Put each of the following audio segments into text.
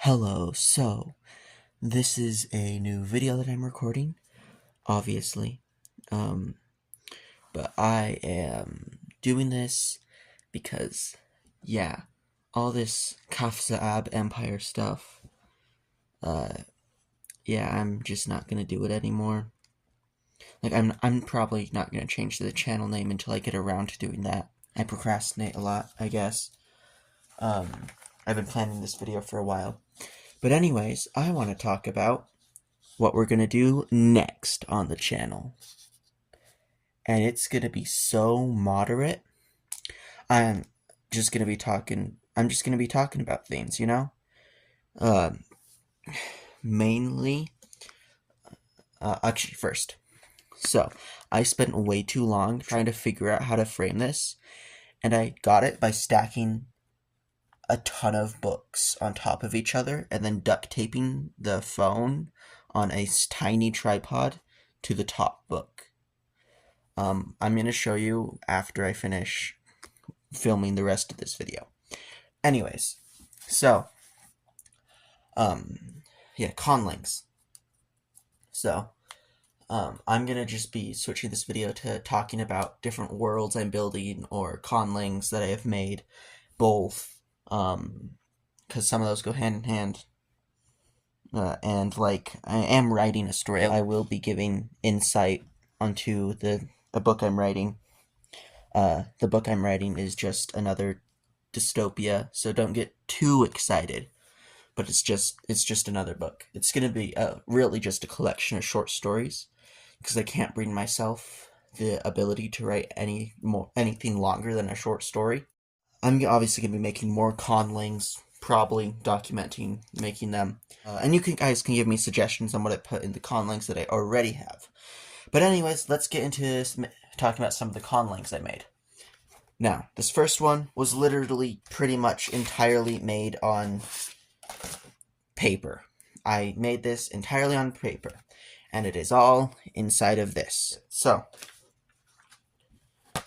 Hello, so this is a new video that I'm recording, obviously. Um, but I am doing this because, yeah, all this Kafsa Empire stuff, uh, yeah, I'm just not gonna do it anymore. Like, I'm probably not gonna change the channel name until I get around to doing that. I procrastinate a lot, I guess. I've been planning this video for a while. But anyways, I want to talk about what we're going to do next on the channel. And it's going to be so moderate. I'm just going to be talking about things, you know? Uh, mainly actually first. So, I spent way too long trying to figure out how to frame this, and I got it by stacking a ton of books on top of each other and then duct taping the phone on a tiny tripod to the top book. I'm going to show you after I finish filming the rest of this video. Anyways, so, yeah, conlinks. So, I'm going to just be switching this video to talking about different worlds I'm building or conlings that I have made, both, because some of those go hand in hand. And like I am writing a story, I will be giving insight onto a book I'm writing. The book I'm writing is just another dystopia, so don't get too excited. But it's just another book. It's gonna be really just a collection of short stories, because I can't bring myself the ability to write anything longer than a short story. I'm obviously gonna be making more conlings, probably documenting making them. And you guys can give me suggestions on what I put in the conlings that I already have. But anyways, let's get into talking about some of the conlings I made. Now, this first one was literally pretty much entirely made on paper. I made this entirely on paper, and it is all inside of this. So,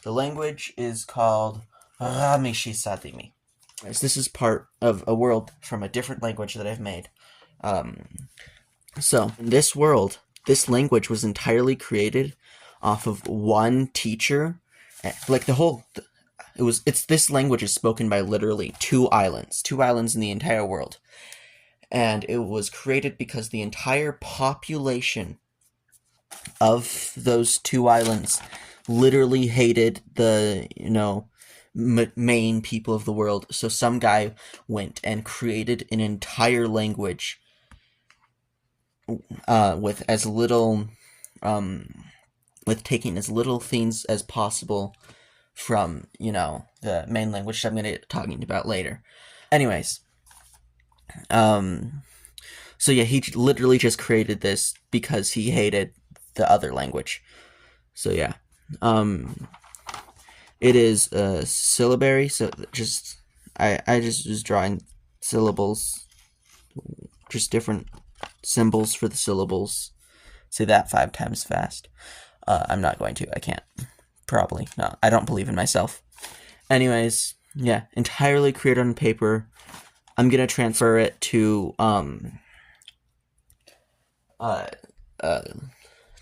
the language is called Ramishi Sadimi. This is part of a world from a different language that I've made. So, in this world, this language was entirely created off of one teacher. Like this language is spoken by literally two islands in the entire world. And it was created because the entire population of those two islands literally hated the, main people of the world. So some guy went and created an entire language with as little, with taking as little things as possible from, the main language that I'm going to be talking about later. Anyways, so yeah, he literally just created this because he hated the other language. So yeah, it is a syllabary. So I just was drawing syllables, just different symbols for the syllables. Say that 5 times fast. I'm not going to. I can't. Probably no. I don't believe in myself. Anyways, yeah, entirely created on paper. I'm gonna transfer it to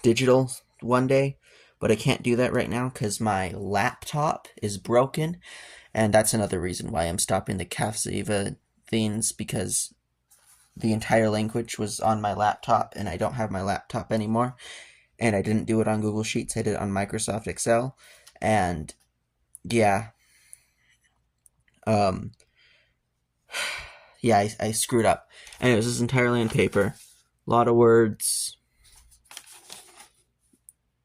digital one day, but I can't do that right now because my laptop is broken, and that's another reason why I'm stopping the Kafsa things, because the entire language was on my laptop, and I don't have my laptop anymore, and I didn't do it on Google Sheets, I did it on Microsoft Excel, and yeah, yeah, I screwed up. Anyways, this is entirely on paper. A lot of words.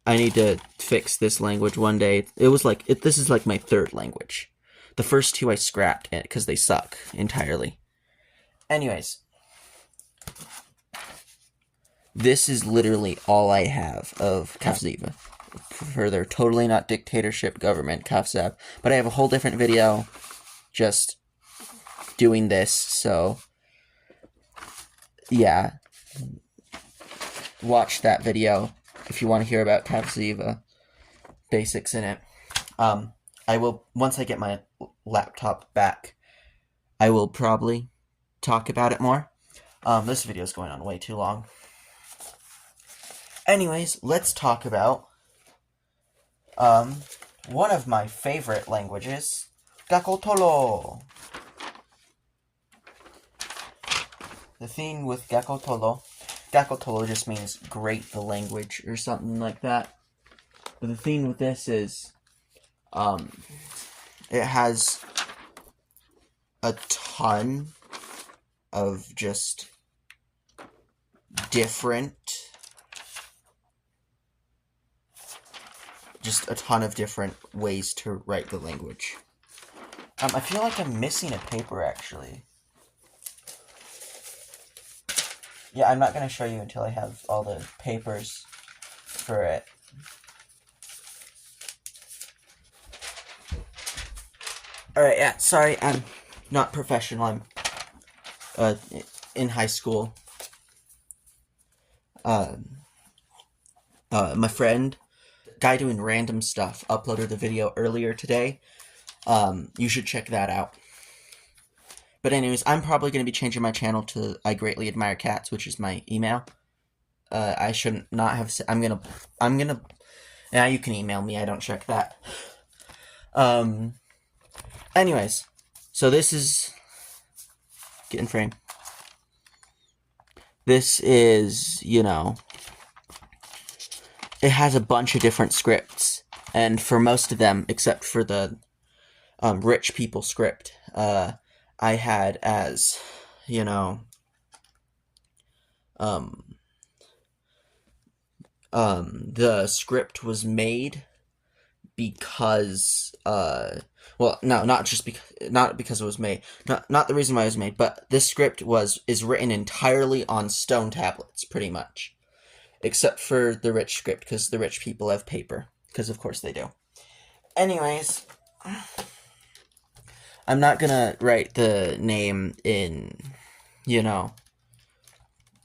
I need to fix this language one day. This is like my third language. The first two I scrapped it because they suck entirely. Anyways, this is literally all I have of Kafsa for their totally not dictatorship government, Kafsa. But I have a whole different video just doing this, so yeah, watch that video if you want to hear about Kafsa basics in it. I will, once I get my laptop back, I will probably talk about it more. This video is going on way too long. Anyways, let's talk about one of my favorite languages, Gakotolo. The thing with Gakotolo just means great the language or something like that. But the thing with this is, it has a ton of just a ton of different ways to write the language. I feel like I'm missing a paper, actually. Yeah, I'm not going to show you until I have all the papers for it. Alright, yeah, sorry, I'm not professional. I'm in high school. My friend, guy doing random stuff, uploaded a video earlier today. You should check that out. But anyways, I'm probably going to be changing my channel to I Greatly Admire Cats, which is my email. I should not have said, I'm gonna, yeah, you can email me, I don't check that. Anyways, so this is, get in frame. This is, you know, it has a bunch of different scripts, and for most of them, except for the rich people script, I had as, you know, the script was made because, well, no, not because it was made, not the reason why it was made, but this script is written entirely on stone tablets, pretty much, except for the rich script, because the rich people have paper, because of course they do. Anyways, I'm not gonna write the name in, you know,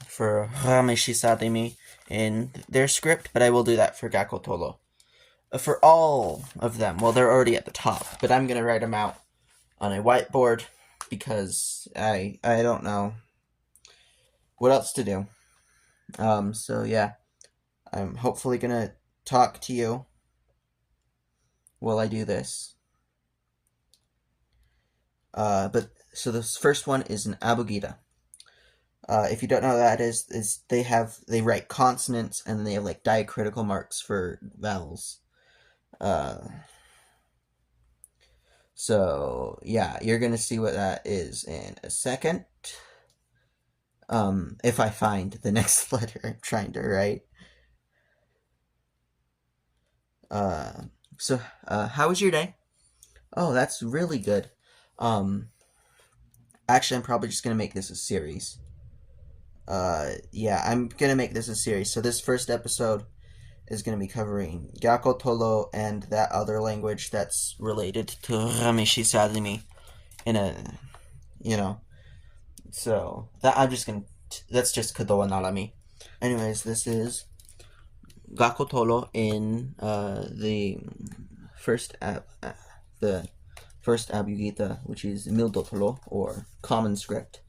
for Rameshisademi in their script, but I will do that for Gakotolo. For all of them, well, they're already at the top, but I'm gonna write them out on a whiteboard because I don't know what else to do. So yeah, I'm hopefully gonna talk to you while I do this. But so this first one is an abugida. If you don't know what that is they write consonants and then they have like diacritical marks for vowels. So yeah, you're gonna see what that is in a second. If I find the next letter I'm trying to write. So how was your day? Oh, that's really good. Actually, I'm probably just gonna make this a series. Yeah, I'm gonna make this a series. So this first episode is gonna be covering Gakotolo and that other language that's related to Rameshisademi in a, you know. So that that's just Kadoa Narami. Anyways, this is Gakotolo in the first abugida, which is Mildotolo, or common script.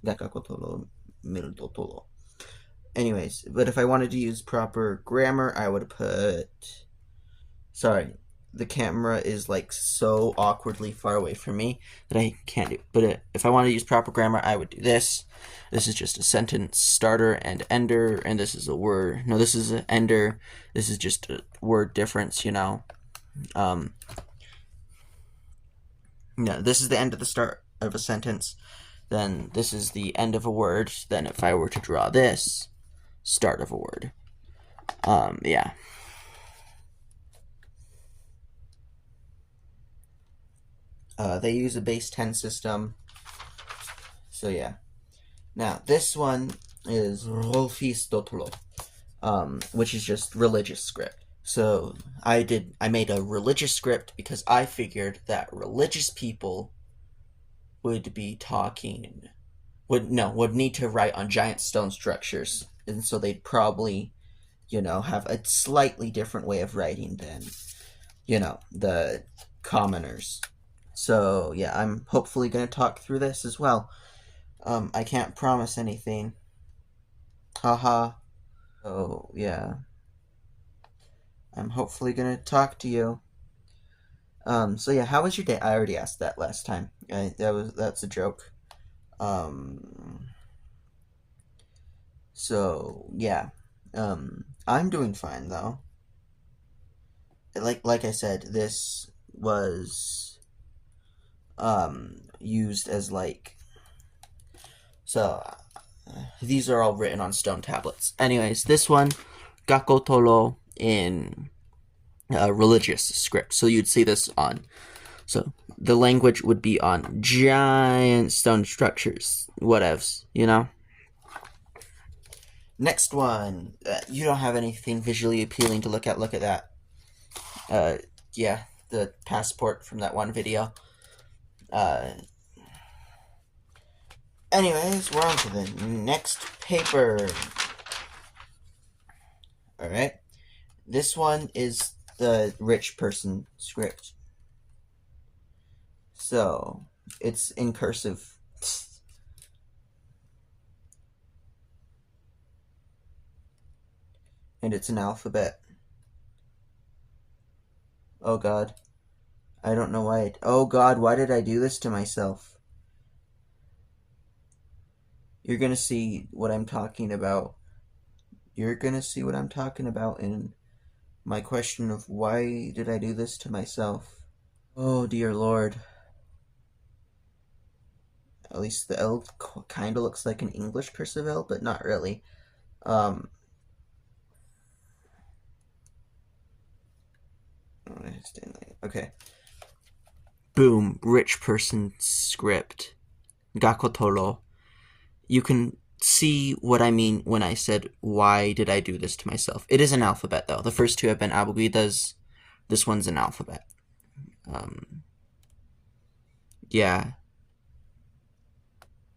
Gakotolo, Mildotolo. Anyways, but if I wanted to use proper grammar, I would put... Sorry, the camera is like so awkwardly far away from me that I can't do. But if I wanted to use proper grammar, I would do this. This is just a sentence starter and ender, and this is a word. No, this is an ender. This is just a word difference, you know. No, this is the end of the start of a sentence. Then this is the end of a word. Then if I were to draw this, start of a word. Yeah. They use a base 10 system. So yeah. Now, this one is Rolfis Dotolo, which is just religious script. So I made a religious script because I figured that religious people would be would need to write on giant stone structures. And so they'd probably, you know, have a slightly different way of writing than, you know, the commoners. So yeah, I'm hopefully gonna talk through this as well. I can't promise anything. Haha. So yeah, I'm hopefully gonna talk to you. So yeah, how was your day? I already asked that last time. That's a joke. Um, so yeah, I'm doing fine though. Like I said, this was used as like so. These are all written on stone tablets. Anyways, this one, Gakotolo in religious script. So you'd see this on. So the language would be on giant stone structures, whatevs, you know? Next one. You don't have anything visually appealing to look at. Look at that. Uh, yeah, the passport from that one video. Anyways, we're on to the next paper. Alright. This one is the rich person script. So, it's in cursive. And it's an alphabet. Oh god. I don't know why oh god, why did I do this to myself? You're gonna see what I'm talking about. You're gonna see what I'm talking about in my question of why did I do this to myself? Oh dear lord. At least the L kind of looks like an English cursive L, but not really. Um, okay. Boom, rich person script. Gakotolo. You can see what I mean when I said, why did I do this to myself? It is an alphabet, though. The first two have been abugidas. This one's an alphabet. Yeah.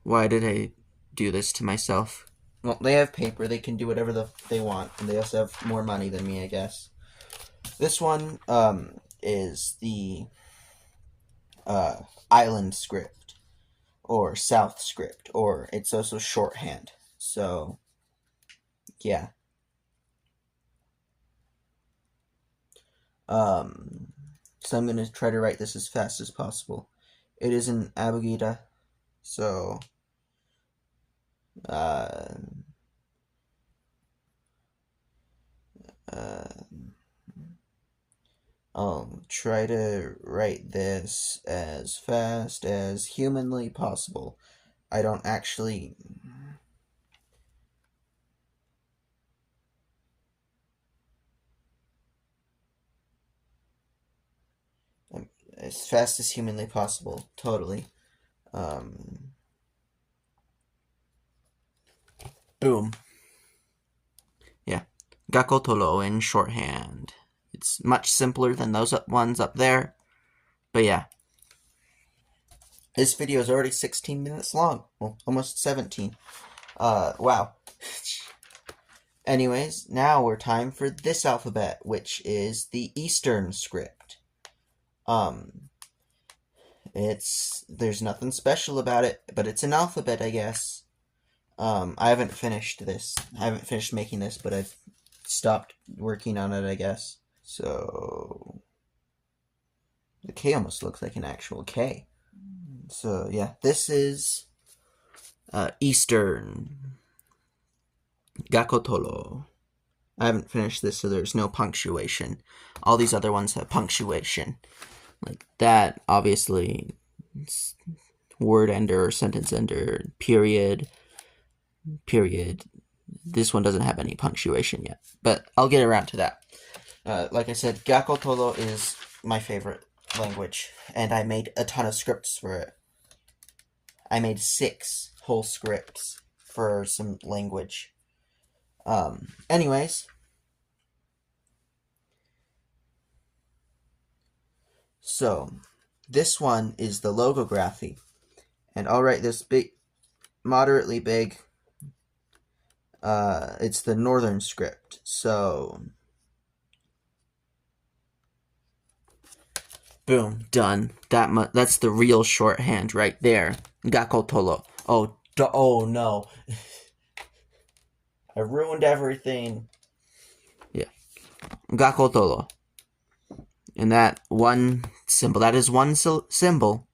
Why did I do this to myself? Well, they have paper. They can do whatever they want. And they also have more money than me, I guess. This one is the island script. Or South script. Or it's also shorthand. So, yeah. So I'm going to try to write this as fast as possible. It is an abugida. So, I'll try to write this as fast as humanly possible. I don't actually... as fast as humanly possible, totally. Boom. Yeah. Gakotolo in shorthand. It's much simpler than those ones up there. But yeah. This video is already 16 minutes long. Well, almost 17. Wow. Anyways, now we're time for this alphabet, which is the Eastern script. There's nothing special about it, but it's an alphabet, I guess. I haven't finished this. I haven't finished making this, but I've stopped working on it, I guess. So, the K almost looks like an actual K. So, yeah, this is Eastern. Gakotolo. I haven't finished this, so there's no punctuation. All these other ones have punctuation. Like that, obviously, word ender or sentence ender, period. This one doesn't have any punctuation yet, but I'll get around to that. Like I said, Gakotolo is my favorite language, and I made a ton of scripts for it. I made 6 whole scripts for some language. Anyways. So, this one is the logography. And I'll write this big, moderately big. It's the northern script. So, Boom, done. That's the real shorthand right there. Gakotolo. Oh no. I ruined everything. Yeah. Gakotolo. And that one symbol. That is one symbol.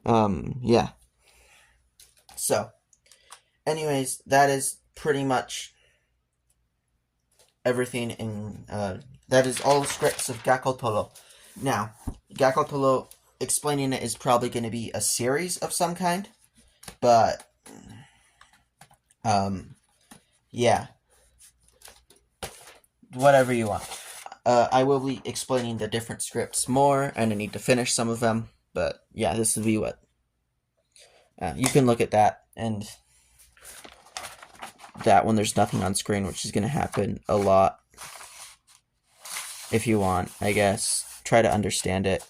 Yeah. So, anyways, that is pretty much everything in, that is all the scripts of Gakotolo. Now, Gakotolo, explaining it is probably going to be a series of some kind, but, yeah. Whatever you want. I will be explaining the different scripts more, and I need to finish some of them, but yeah, this will be what. You can look at that, and that when there's nothing on screen, which is going to happen a lot. If you want, I guess. Try to understand it.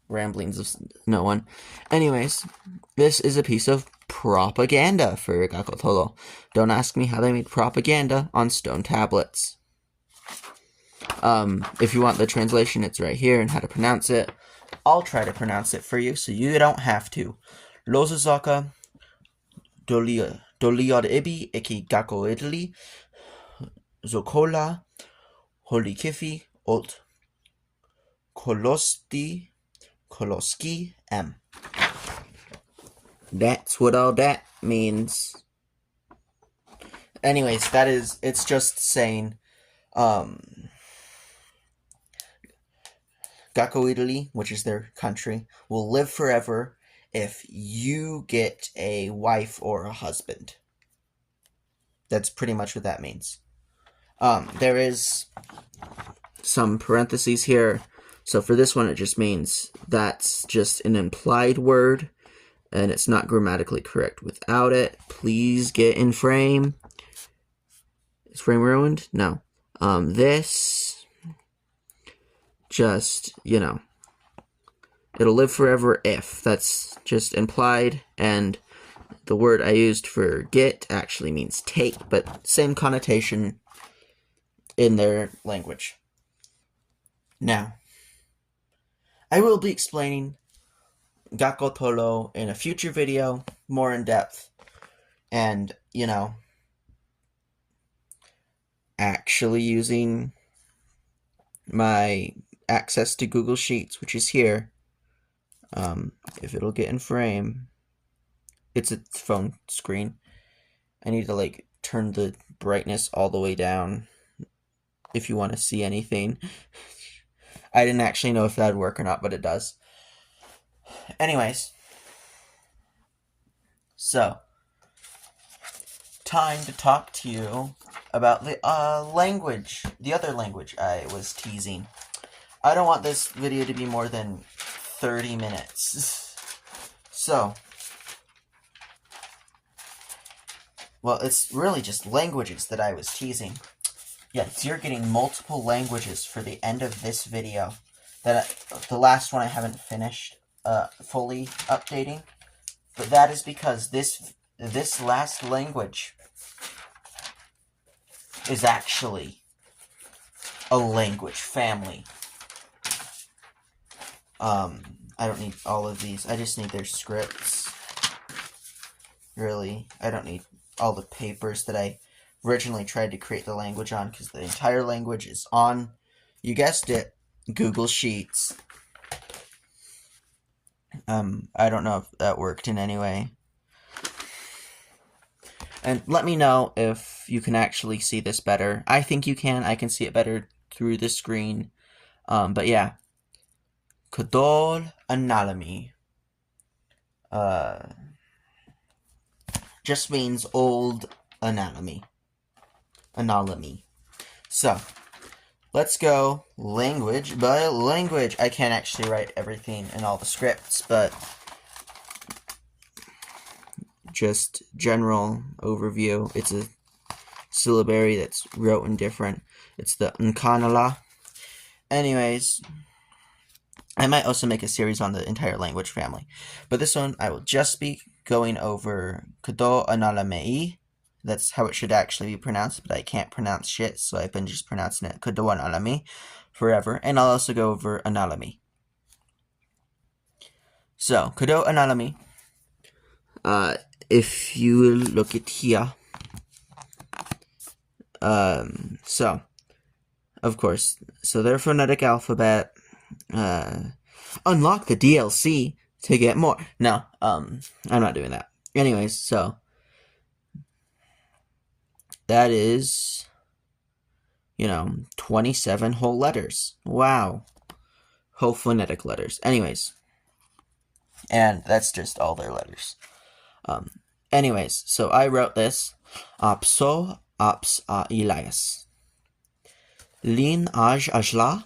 Ramblings of no one. Anyways, this is a piece of propaganda for Gakotolo. Don't ask me how they made propaganda on stone tablets. If you want the translation, it's right here and how to pronounce it. I'll try to pronounce it for you so you don't have to. Lozuzaka Doliod Ibi Iki Gakoidli Zokola Holikifi Olt Koloski M. That's what all that means. Anyways, it's just saying, Gakoidli, which is their country, will live forever if you get a wife or a husband. That's pretty much what that means. There is some parentheses here. So for this one, it just means that's just an implied word, and it's not grammatically correct without it. Please get in frame. Is frame ruined? No. This, just, it'll live forever if. That's just implied, and the word I used for get actually means take, but same connotation in their language. Now, I will be explaining Gakotolo in a future video, more in depth, and, actually using my access to Google Sheets, which is here. If it'll get in frame, it's a phone screen. I need to, turn the brightness all the way down if you want to see anything. I didn't actually know if that would work or not, but it does. Anyways, so, time to talk to you about the language, the other language I was teasing. I don't want this video to be more than 30 minutes. So, well, it's really just languages that I was teasing. Yes, you're getting multiple languages for the end of this video. The last one I haven't finished fully updating, but that is because this last language is actually a language family. I don't need all of these. I just need their scripts. Really, I don't need all the papers that I originally tried to create the language on, because the entire language is on, you guessed it, Google Sheets. I don't know if that worked in any way. And let me know if you can actually see this better. I think you can. I can see it better through the screen. But yeah. Kadol Analami. Just means old anatomy. Anatomy. So, let's go language by language. I can't actually write everything in all the scripts, but just general overview. It's a syllabary that's written different. It's the Nkanala. Anyways, I might also make a series on the entire language family. But this one, I will just be going over Kado Analamei, That's how it should actually be pronounced, but I can't pronounce shit, so I've been just pronouncing it Kudo Analami forever. And I'll also go over Analami. So, Kudo Analami. If you look at here, so, of course, so their phonetic alphabet, unlock the DLC to get more. No, I'm not doing that. Anyways, so, that is, 27 whole letters. Wow. Whole phonetic letters. Anyways, and that's just all their letters. Anyways, so I wrote this. Apso aps a Elias. Lin aj ajla.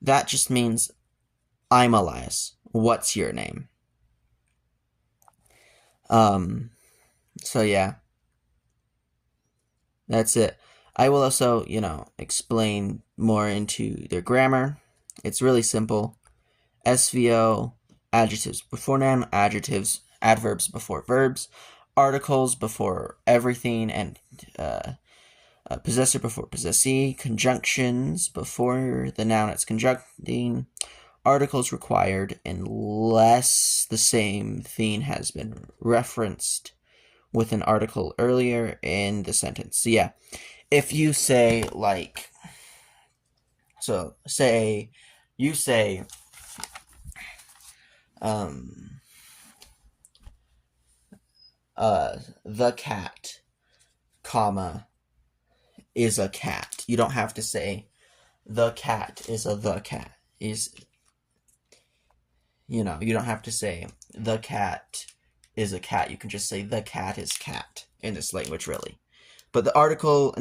That just means I'm Elias. What's your name? So yeah. That's it. I will also, explain more into their grammar. It's really simple. SVO, adjectives before noun, adverbs before verbs, articles before everything, and possessor before possessee, conjunctions before the noun it's conjuncting, articles required unless the same thing has been referenced with an article earlier in the sentence. So yeah, if you say you say, the cat, comma, is a cat. You don't have to say the cat is a the cat. You don't have to say the cat is a cat. You can just say the cat is cat in this language, really. But the article,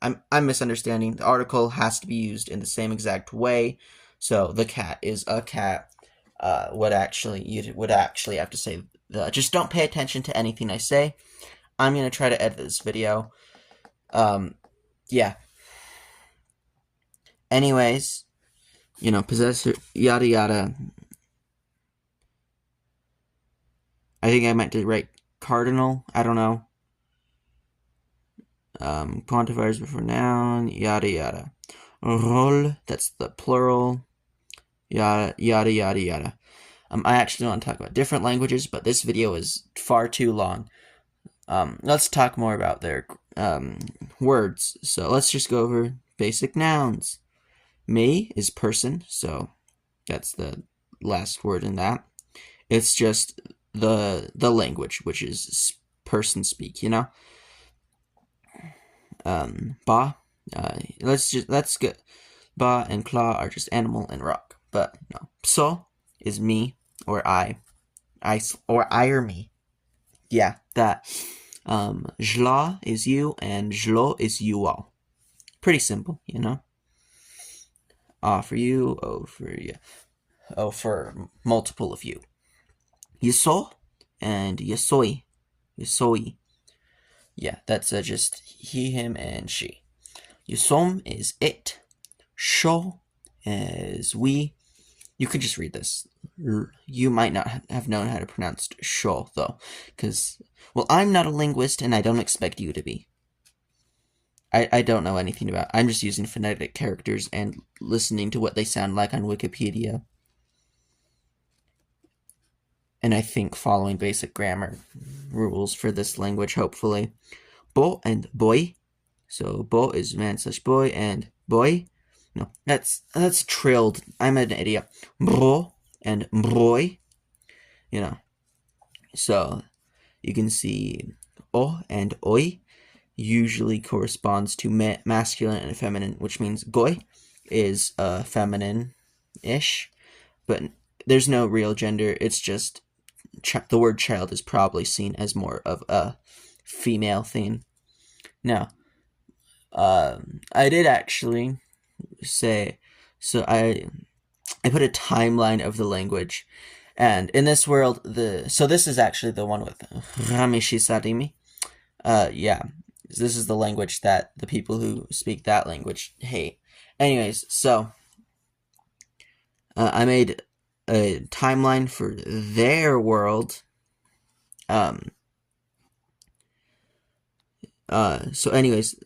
I'm misunderstanding. The article has to be used in the same exact way. So the cat is a cat. You would actually have to say the. Just don't pay attention to anything I say. I'm gonna try to edit this video. Yeah. Anyways, possessor, yada yada. I think I meant to write cardinal. I don't know. Quantifiers before noun, yada yada. Role, that's the plural. Yada yada yada yada. I actually want to talk about different languages, but this video is far too long. Let's talk more about their words. So let's just go over basic nouns. Me is person, so that's the last word in that. It's just the language, which is person speak, Ba, let's get Ba and Kla are just animal and rock, but no. Pso is me or I or me. Yeah, that. Jla is you and Jlo is you all. Pretty simple, For you, for you, for multiple of you. Yiso and Yasoi. Yasoi. Yeah, that's just he, him, and she. Yusom is it. Sho is we. You could just read this. You might not have known how to pronounce sho, though, because, I'm not a linguist, and I don't expect you to be. I don't know anything about it. I'm just using phonetic characters and listening to what they sound like on Wikipedia. And I think following basic grammar rules for this language, hopefully. Bo and boy. So bo is man/boy, and boy. No, that's trilled. I'm an idiot. Bro and boy. So you can see o and oi usually corresponds to masculine and feminine, which means goy is feminine-ish, but there's no real gender. It's just the word child is probably seen as more of a female thing. Now, I did actually say, so I put a timeline of the language, and in this world, so this is actually the one with Ramishi Sadimi. Yeah, this is the language that the people who speak that language hate. Anyways, so I made a timeline for their world. So anyways,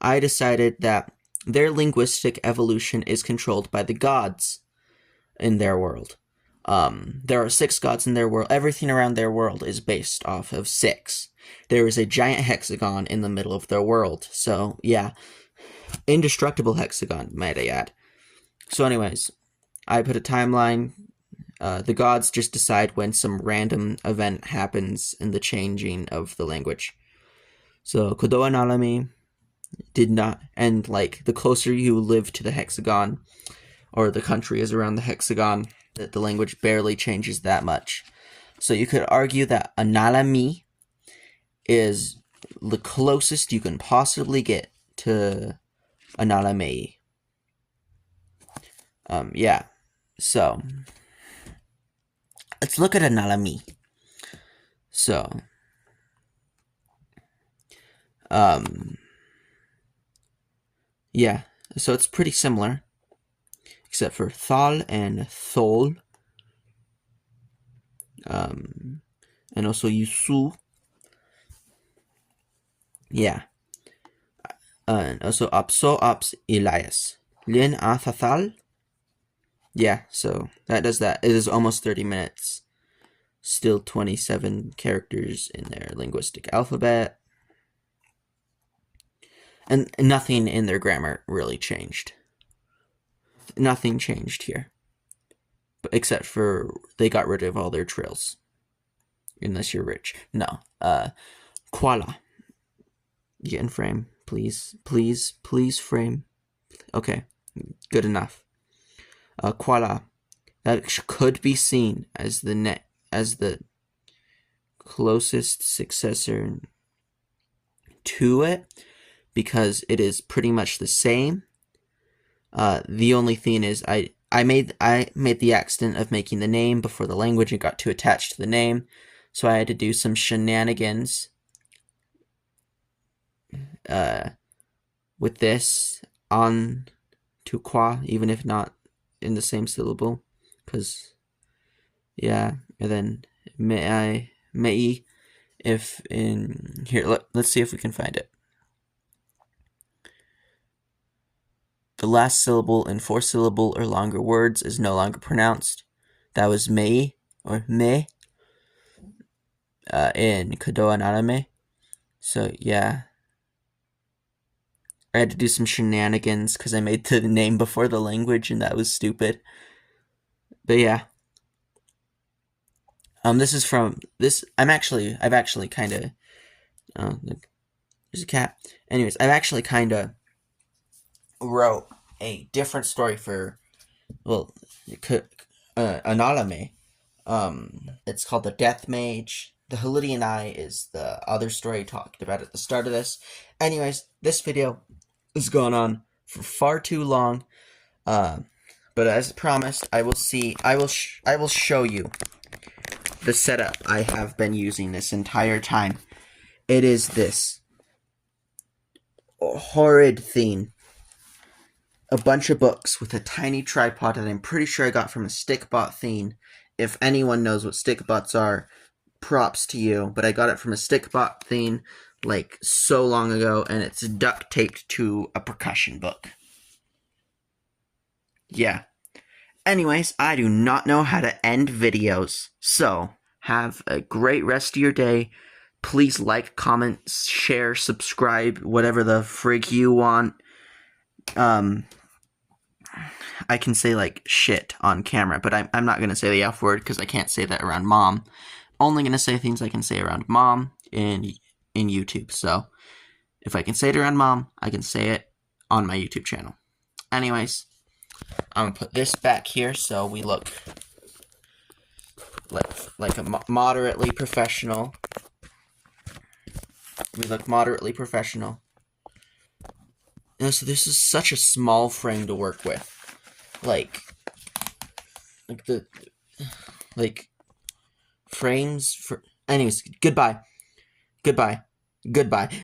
I decided that their linguistic evolution is controlled by the gods in their world. There are 6 gods in their world. Everything around their world is based off of 6. There is a giant hexagon in the middle of their world. So, yeah. Indestructible hexagon, might I add. So anyways, I put a timeline. The gods just decide when some random event happens in the changing of the language. So, Kodoa Nalami did not, and like, the closer you live to the hexagon, or the country is around the hexagon, that the language barely changes that much. So you could argue that Analami is the closest you can possibly get to Analamei. Yeah. So let's look at Analami. So yeah. So it's pretty similar, except for Thal and Thol. And also Yusu. Yeah. And also Apso Aps Elias. Lin Athathal. Yeah, so that does that. It is almost 30 minutes. Still 27 characters in their linguistic alphabet. And nothing in their grammar really changed. Nothing changed here. Except for they got rid of all their trills. Unless you're rich. No. Koala. Get in frame, please. Please frame. Okay. Good enough. Koala. That could be seen as the closest successor to it, because it is pretty much the same. The only thing is I made the accident of making the name before the language and got too attached to the name, so I had to do some shenanigans with this on to qua, even if not in the same syllable, because yeah. And then mei, if in here, let's see if we can find it. The last syllable in 4-syllable or longer words is no longer pronounced. That was mei or me in Kodoa Narame. So yeah, I had to do some shenanigans because I made the name before the language, and that was stupid. But yeah, this is from this. I've actually kind of. There's a cat. Anyways, I've actually kind of wrote a different story for, well, Analame. It's called The Death Mage. The Halidian Eye is the other story I talked about at the start of this. Anyways, this video has gone on for far too long. But as promised, I will show you the setup I have been using this entire time. It is this horrid thing. A bunch of books with a tiny tripod that I'm pretty sure I got from a Stickbot thing. If anyone knows what Stickbots are, props to you. But I got it from a Stickbot thing like so long ago, and it's duct taped to a percussion book. Yeah. Anyways, I do not know how to end videos. So, have a great rest of your day. Please like, comment, share, subscribe, whatever the frig you want. I can say, like, shit on camera, but I'm not going to say the F word because I can't say that around Mom. Only going to say things I can say around Mom in YouTube. So, if I can say it around Mom, I can say it on my YouTube channel. Anyways, I'm going to put this back here so we look like a moderately professional. We look moderately professional. And so this is such a small frame to work with. Frames for... Anyways, goodbye.